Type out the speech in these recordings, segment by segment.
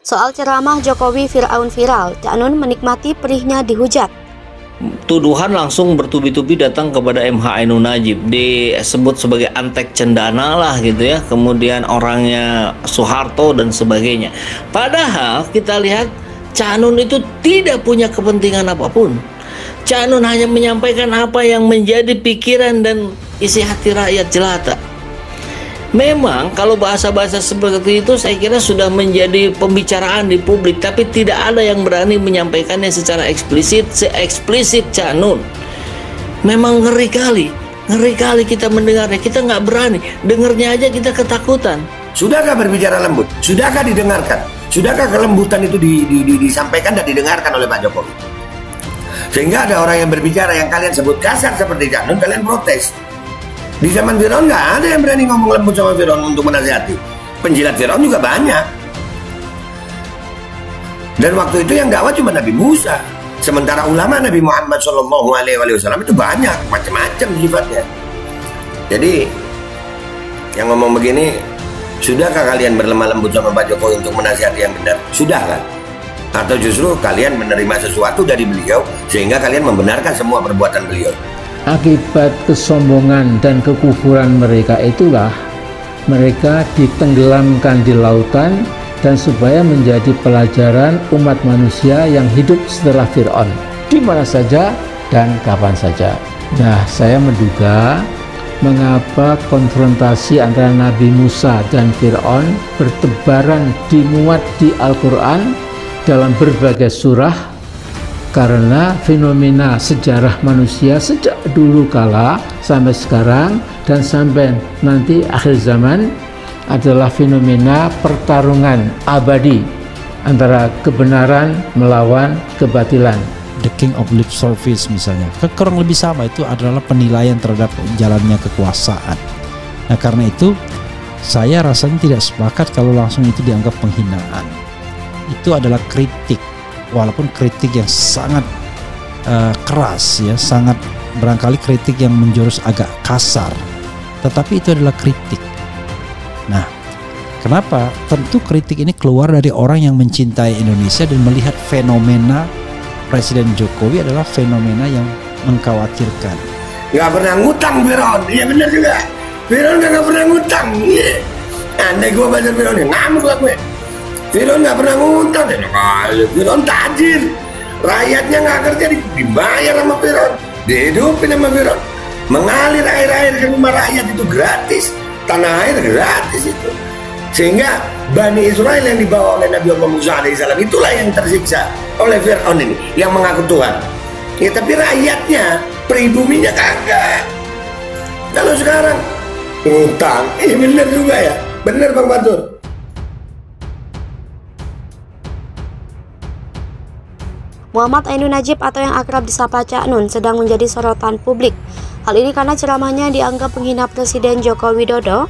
Soal ceramah Jokowi Fir'aun viral, Cak Nun menikmati perihnya dihujat. Tuduhan langsung bertubi-tubi datang kepada MH Ainun Najib, disebut sebagai antek cendana lah gitu ya, kemudian orangnya Soeharto dan sebagainya. Padahal kita lihat Cak Nun itu tidak punya kepentingan apapun. Cak Nun hanya menyampaikan apa yang menjadi pikiran dan isi hati rakyat jelata. Memang kalau bahasa-bahasa seperti itu saya kira sudah menjadi pembicaraan di publik, tapi tidak ada yang berani menyampaikannya secara eksplisit, se-eksplisit Cak Nun. Memang ngeri kali kita mendengarnya, kita nggak berani, dengernya aja kita ketakutan. Sudahkah berbicara lembut? Sudahkah didengarkan? Sudahkah kelembutan itu disampaikan dan didengarkan oleh Pak Jokowi? Sehingga ada orang yang berbicara yang kalian sebut kasar seperti Cak Nun, kalian protes. Di zaman Firaun nggak ada yang berani ngomong lembut sama Firaun untuk menasihati. Penjilat Firaun juga banyak. Dan waktu itu yang dakwah cuma Nabi Musa. Sementara ulama Nabi Muhammad SAW itu banyak, macam-macam sifatnya. Jadi yang ngomong begini, sudahkah kalian berlemah lembut sama Pak Jokowi untuk menasihati yang benar? Sudah kan? Atau justru kalian menerima sesuatu dari beliau sehingga kalian membenarkan semua perbuatan beliau? Akibat kesombongan dan kekufuran mereka itulah mereka ditenggelamkan di lautan, dan supaya menjadi pelajaran umat manusia yang hidup setelah Fir'aun di mana saja dan kapan saja. Nah, saya menduga mengapa konfrontasi antara Nabi Musa dan Fir'aun bertebaran dimuat di Al-Quran dalam berbagai surah, karena fenomena sejarah manusia sejak dulu kala sampai sekarang dan sampai nanti akhir zaman adalah fenomena pertarungan abadi antara kebenaran melawan kebatilan. The King of Lip Service misalnya, kurang lebih sama, itu adalah penilaian terhadap jalannya kekuasaan. Nah, karena itu saya rasanya tidak sepakat kalau langsung itu dianggap penghinaan. Itu adalah kritik, walaupun kritik yang sangat keras ya, sangat barangkali kritik yang menjurus agak kasar, tetapi itu adalah kritik. Nah, kenapa? Tentu kritik ini keluar dari orang yang mencintai Indonesia dan melihat fenomena Presiden Jokowi adalah fenomena yang mengkhawatirkan. Gak pernah ngutang Firaun, iya bener juga. Firaun gak pernah ngutang. Andai gue baca Firaun, ngamuk lah gue. Firaun gak pernah ngutang, Firaun tajir. Rakyatnya gak kerja, dibayar sama Firaun, dihidupin sama Firaun. Mengalir air-air ke rumah rakyat itu gratis, tanah air gratis itu. Sehingga Bani Israel yang dibawa oleh Nabi Allah Musa alaihissalam itulah yang tersiksa oleh Fir'aun ini, yang mengaku Tuhan. Ya tapi rakyatnya, pribuminya kagak. Kalau sekarang ngutang, bener juga ya, bener Bang Batur. Muhammad Ainun Najib atau yang akrab disapa Cak Nun sedang menjadi sorotan publik. Hal ini karena ceramahnya dianggap menghina Presiden Joko Widodo.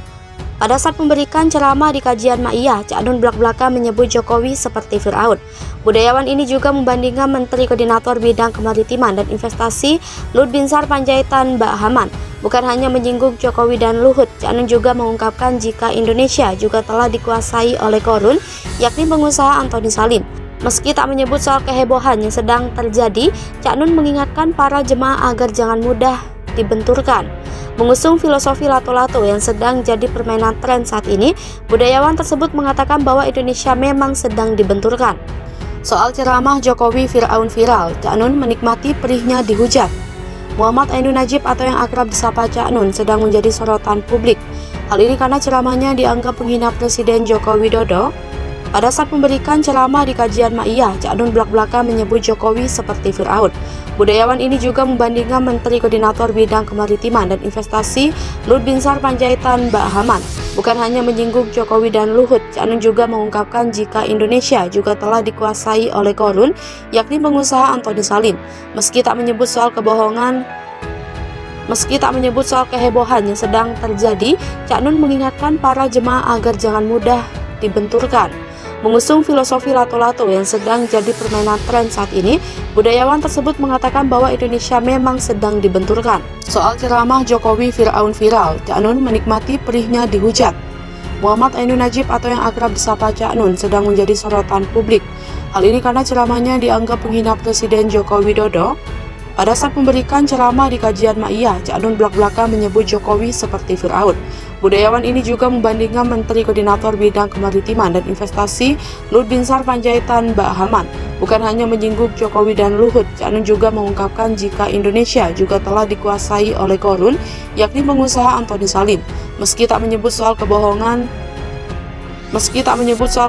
Pada saat memberikan ceramah di kajian Ma'iyah, Cak Nun belak-belakan menyebut Jokowi seperti Fir'aun. Budayawan ini juga membandingkan Menteri Koordinator Bidang Kemaritiman dan Investasi Luhut Binsar Panjaitan Mbak Haman. Bukan hanya menyinggung Jokowi dan Luhut, Cak Nun juga mengungkapkan jika Indonesia juga telah dikuasai oleh Korun, yakni pengusaha Antoni Salim. Meski tak menyebut soal kehebohan yang sedang terjadi, Cak Nun mengingatkan para jemaah agar jangan mudah dibenturkan. Mengusung filosofi lato-lato yang sedang jadi permainan tren saat ini, budayawan tersebut mengatakan bahwa Indonesia memang sedang dibenturkan. Soal ceramah Jokowi Fir'aun viral, Cak Nun menikmati perihnya dihujat. Muhammad Ainun Najib atau yang akrab disapa Cak Nun sedang menjadi sorotan publik. Hal ini karena ceramahnya dianggap menghina Presiden Joko Widodo. Pada saat memberikan ceramah di kajian Ma'iyah, Cak Nun belak-belakan menyebut Jokowi seperti Fir'aun. Budayawan ini juga membandingkan Menteri Koordinator Bidang Kemaritiman dan Investasi Luhut Binsar Panjaitan Mbak Haman. Bukan hanya menyinggung Jokowi dan Luhut, Cak Nun juga mengungkapkan jika Indonesia juga telah dikuasai oleh Korun, yakni pengusaha Antoni Salim. Meski tak menyebut soal kehebohan yang sedang terjadi, Cak Nun mengingatkan para jemaah agar jangan mudah dibenturkan. Mengusung filosofi lato-lato yang sedang jadi permainan tren saat ini, budayawan tersebut mengatakan bahwa Indonesia memang sedang dibenturkan. Soal ceramah Jokowi Fir'aun viral, Cak Nun menikmati perihnya dihujat. Muhammad Ainun Najib atau yang akrab disapa Cak Nun sedang menjadi sorotan publik. Hal ini karena ceramahnya dianggap menghina Presiden Joko Widodo. Pada saat memberikan ceramah di kajian Ma'iyah, Cak Nun belak-belakan menyebut Jokowi seperti Fir'aun. Budayawan ini juga membandingkan Menteri Koordinator Bidang Kemaritiman dan Investasi Luhut Binsar Panjaitan Mbak Haman. Bukan hanya menyinggung Jokowi dan Luhut, Cak Nun juga mengungkapkan jika Indonesia juga telah dikuasai oleh Korun, yakni pengusaha Antoni Salim. Meski tak menyebut soal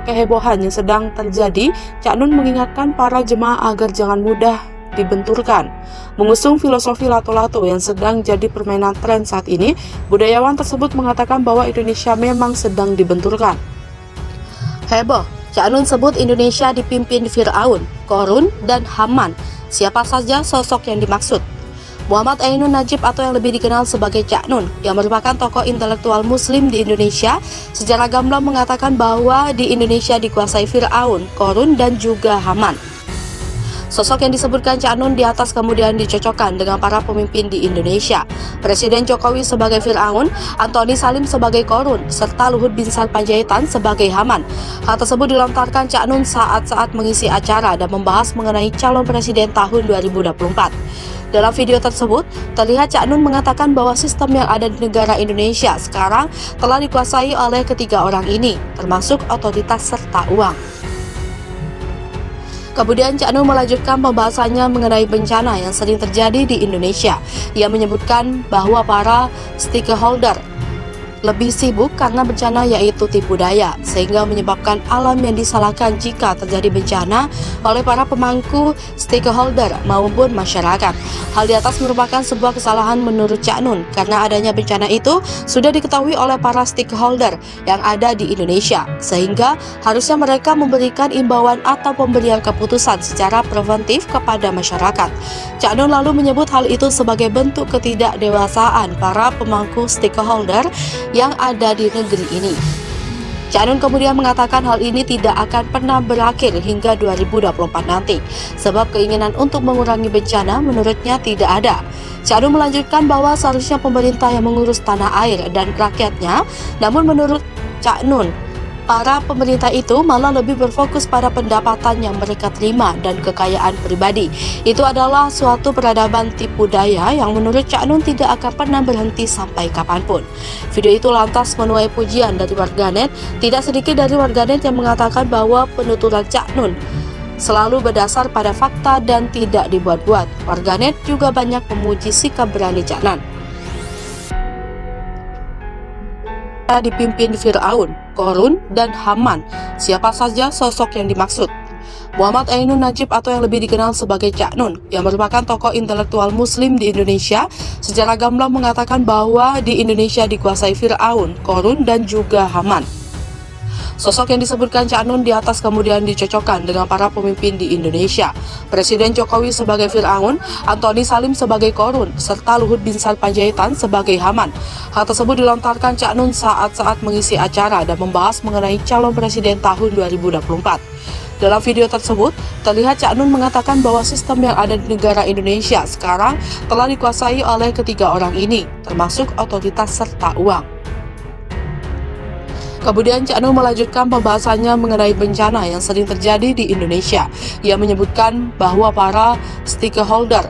kehebohan yang sedang terjadi, Cak Nun mengingatkan para jemaah agar jangan mudah dibenturkan. Mengusung filosofi lato-lato yang sedang jadi permainan tren saat ini, budayawan tersebut mengatakan bahwa Indonesia memang sedang dibenturkan. Heboh, Cak Nun sebut Indonesia dipimpin Fir'aun, Korun, dan Haman. Siapa saja sosok yang dimaksud? Muhammad Ainun Najib atau yang lebih dikenal sebagai Cak Nun, yang merupakan tokoh intelektual muslim di Indonesia, secara gamblang mengatakan bahwa di Indonesia dikuasai Fir'aun, Korun, dan juga Haman. Sosok yang disebutkan Cak Nun di atas kemudian dicocokkan dengan para pemimpin di Indonesia. Presiden Jokowi sebagai Fir'aun, Antoni Salim sebagai Korun, serta Luhut Binsar Panjaitan sebagai Haman. Hal tersebut dilontarkan Cak Nun saat mengisi acara dan membahas mengenai calon presiden tahun 2024. Dalam video tersebut, terlihat Cak Nun mengatakan bahwa sistem yang ada di negara Indonesia sekarang telah dikuasai oleh ketiga orang ini, termasuk otoritas serta uang. Kemudian Cak Nun melanjutkan pembahasannya mengenai bencana yang sering terjadi di Indonesia. Ia menyebutkan bahwa para stakeholder lebih sibuk karena bencana yaitu tipu daya, sehingga menyebabkan alam yang disalahkan jika terjadi bencana oleh para pemangku stakeholder maupun masyarakat. Hal di atas merupakan sebuah kesalahan menurut Cak Nun, karena adanya bencana itu sudah diketahui oleh para stakeholder yang ada di Indonesia, sehingga harusnya mereka memberikan imbauan atau pemberian keputusan secara preventif kepada masyarakat. Cak Nun lalu menyebut hal itu sebagai bentuk ketidakdewasaan para pemangku stakeholder yang ada di negeri ini. Cak Nun kemudian mengatakan hal ini tidak akan pernah berakhir hingga 2024 nanti, sebab keinginan untuk mengurangi bencana menurutnya tidak ada. Cak Nun melanjutkan bahwa seharusnya pemerintah yang mengurus tanah air dan rakyatnya, namun menurut Cak Nun, para pemerintah itu malah lebih berfokus pada pendapatan yang mereka terima dan kekayaan pribadi. Itu adalah suatu peradaban tipu daya yang menurut Cak Nun tidak akan pernah berhenti sampai kapanpun. Video itu lantas menuai pujian dari warganet. Tidak sedikit dari warganet yang mengatakan bahwa penuturan Cak Nun selalu berdasar pada fakta dan tidak dibuat-buat. Warganet juga banyak memuji sikap berani Cak Nun. Dipimpin Fir'aun, Korun, dan Haman. Siapa saja sosok yang dimaksud? Muhammad Ainun Najib atau yang lebih dikenal sebagai Cak Nun, yang merupakan tokoh intelektual muslim di Indonesia, secara gamblang mengatakan bahwa di Indonesia dikuasai Fir'aun, Korun, dan juga Haman. Sosok yang disebutkan Cak Nun di atas kemudian dicocokkan dengan para pemimpin di Indonesia. Presiden Jokowi sebagai Fir'aun, Antoni Salim sebagai Korun, serta Luhut Binsar Panjaitan sebagai Haman. Hal tersebut dilontarkan Cak Nun saat mengisi acara dan membahas mengenai calon presiden tahun 2024. Dalam video tersebut, terlihat Cak Nun mengatakan bahwa sistem yang ada di negara Indonesia sekarang telah dikuasai oleh ketiga orang ini, termasuk otoritas serta uang. Kemudian Cak Nun melanjutkan pembahasannya mengenai bencana yang sering terjadi di Indonesia. Ia menyebutkan bahwa para stakeholder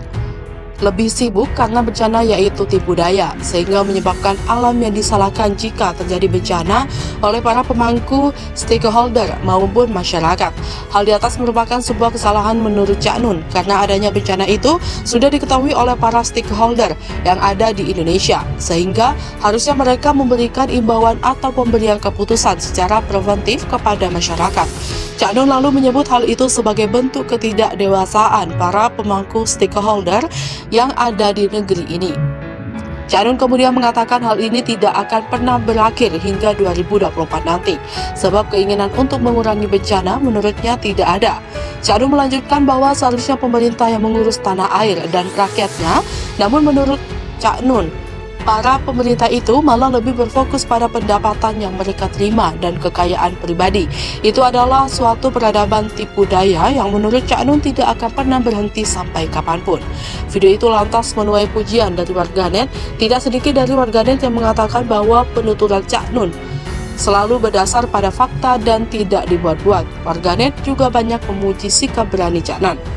lebih sibuk karena bencana yaitu tipu daya, sehingga menyebabkan alam yang disalahkan jika terjadi bencana oleh para pemangku stakeholder maupun masyarakat. Hal di atas merupakan sebuah kesalahan menurut Cak Nun, karena adanya bencana itu sudah diketahui oleh para stakeholder yang ada di Indonesia, sehingga harusnya mereka memberikan imbauan atau pemberian keputusan secara preventif kepada masyarakat. Cak Nun lalu menyebut hal itu sebagai bentuk ketidakdewasaan para pemangku stakeholder yang ada di negeri ini. Cak Nun kemudian mengatakan hal ini tidak akan pernah berakhir hingga 2024 nanti, sebab keinginan untuk mengurangi bencana menurutnya tidak ada. Cak Nun melanjutkan bahwa seharusnya pemerintah yang mengurus tanah air dan rakyatnya, namun menurut Cak Nun, para pemerintah itu malah lebih berfokus pada pendapatan yang mereka terima dan kekayaan pribadi. Itu adalah suatu peradaban tipu daya yang menurut Cak Nun tidak akan pernah berhenti sampai kapanpun. Video itu lantas menuai pujian dari warganet. Tidak sedikit dari warganet yang mengatakan bahwa penuturan Cak Nun selalu berdasar pada fakta dan tidak dibuat-buat. Warganet juga banyak memuji sikap berani Cak Nan.